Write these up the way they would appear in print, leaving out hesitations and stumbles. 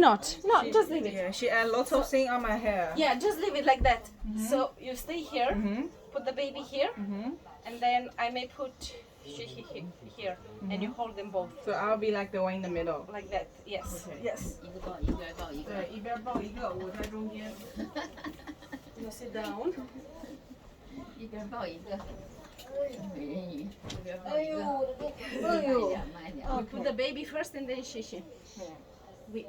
not? No, just leave it. Yeah, she add lots of things on my hair. Yeah, just leave it like that. So you stay here, Mm-hmm. put the baby here, Mm-hmm. and then I may put here, and you hold them both So I'll be like the one in the middle. like that. Yes, Okay. yes. 一个抱一边抱一个。对，一边抱一个，我在中间。 You sit down. 一边抱一个。美人鱼。一边抱哎一个。呦，慢一点，慢一点。 We put the baby first and then Shishi. We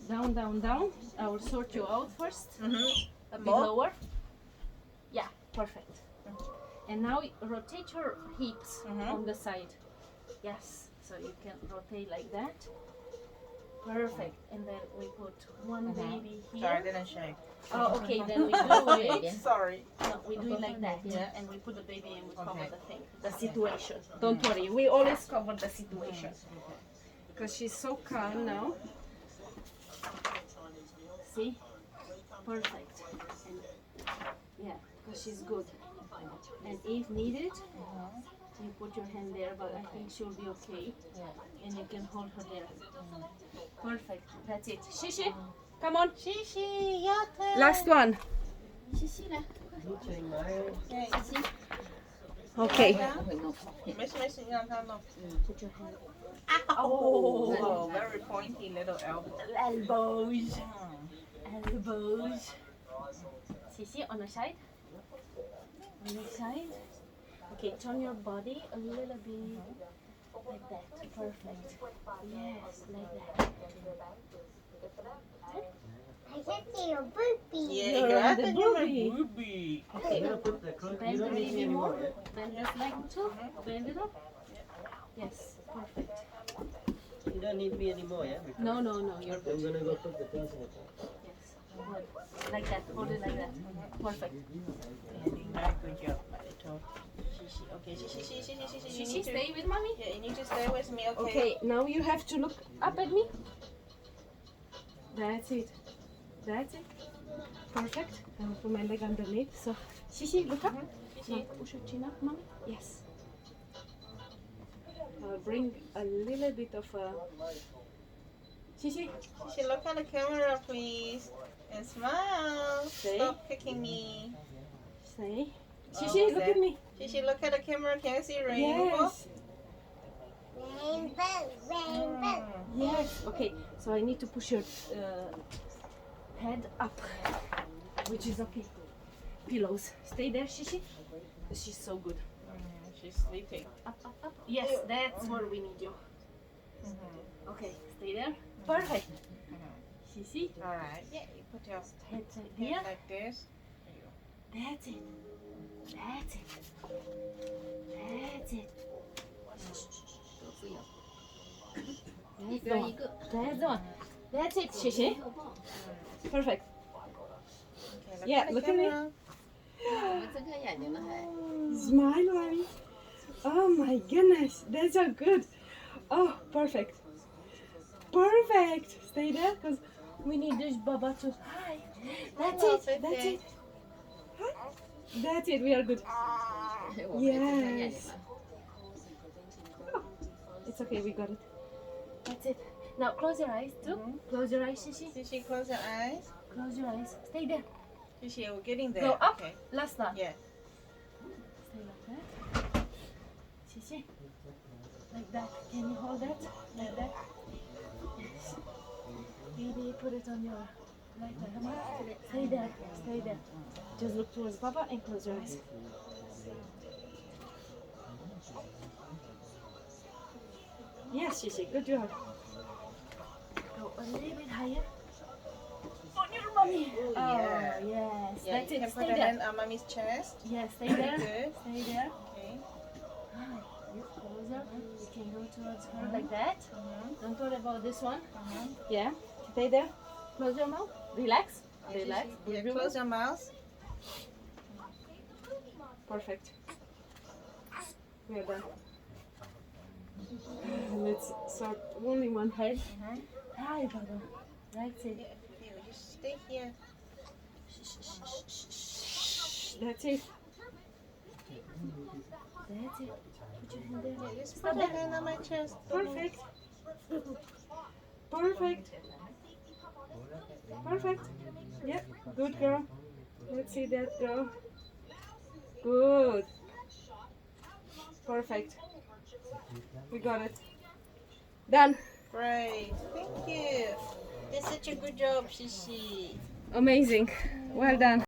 down, down, down. I will sort you out first. A bit More? lower. Yeah, perfect. And now rotate your hips on the side. Yes, so you can rotate like that. Perfect. And then we put one baby Sorry, I here. didn't shake. Oh, okay. Then we do it. Sorry. No, we do it like that. Yeah. And we put the baby and we cover Okay. the thing, the situation. Don't worry. We always cover the situation. Because she's so calm now. See? Perfect. And yeah, because she's good. And if needed, you put your hand there, but I think she'll be okay. And you can hold her there. Perfect. That's it. Shishi, come on. Shishi, your turn. Last one. 西西来， Okay. 快会弄。没事没事，你让他弄。 Put your hand. Oh, very pointy little elbow. Elbows. Elbows. Sisi, on the side. On the side. Okay, turn your body a little bit like that. Perfect. Yes, like that. I can see your booby. Yeah, You're I on the think you're my booby. booby. Okay, Put the clothes. bend You a don't little need me bit anymore. more. Bend just like two. Bend it up. Yes, perfect. You don't need me anymore, yeah? Because No, no, no, you're good. I'm gonna go put the things in the car. Yes, good. Like that, hold it like that. Perfect. Yeah, doing very good job, my little Shishi. Okay, Shishi. You Shishi, need to- stay with mommy. Yeah, you need to stay with me, okay? Okay, now you have to look up at me. That's it. That's it. Perfect. I will put my leg underneath. So, Shishi, look up. Now push your chin up, mommy. Yes. I'll bring a little bit of a. Shishi. Shishi, look at the camera, please. And smile. Say. Stop kicking me. Say. Shishi, look at me. Shishi, look at the camera. Can you see rainbow? Yes. Rainbow, rainbow. Yes. Okay. So I need to push your head up, which is okay. Pillows. Stay there, Shishi. She's so good. She's sleeping. Up, up, up. Yes, that's where we need you. Okay, stay there. Perfect. Shishi, Alright. Yeah, you put your head head here. like this. That's it. That's it. That's it. 都不要， That's 一 the 边 one. 一个。 That's the one. That's it, Shishi. 抱抱。 Perfect. Okay, Yeah, at the look at me. camera. 我们睁开眼睛了还。 Smile, mommy. Oh my goodness, that's so good. Oh, perfect. Perfect. Stay there, because we need this Baba to. Hi. That's Hello, it. That's Baby. it. Hi. That's it. We are good. 我们也睁开眼睛 Yes. 了。 It's okay. We got it. That's it. Now close your eyes too. Close your eyes, Shishi. Shishi, close your eyes. Close your eyes. Stay there. Shishi, we're getting there. Go up. Okay. Last time. Yeah. Stay like that. Shishi. Like that. Can you hold that? Like that. Yes. Baby, put it on your like that. Come on. Stay there. Stay there. Just look towards Papa and close your eyes. Yes, Shishi. Good job. Go a little bit higher. On your mommy. Oh, Oh, yeah. yes. Yeah, That's you it. can Stay put the there. hand on mommy's chest. Yes, stay there. Good. Stay there. Okay. Hi. Closer. You can go towards her like that. Don't worry about this one. Yeah. Stay there. Close your mouth. Relax. Relax. Yeah, Breathe. close your mouth. Perfect. We're done. Let's sort only one head. Hi, Baba. That's it. Yeah, you just stay here. That's it. That's it. Put your hand there. Yeah, just Stop put the there. hand on my chest. Perfect. Perfect. Perfect. Yep. Good girl. Let's see that girl. Good. Perfect. We got it. Done. Great. Thank you. Did such a good job, Shishi. Amazing. Well done.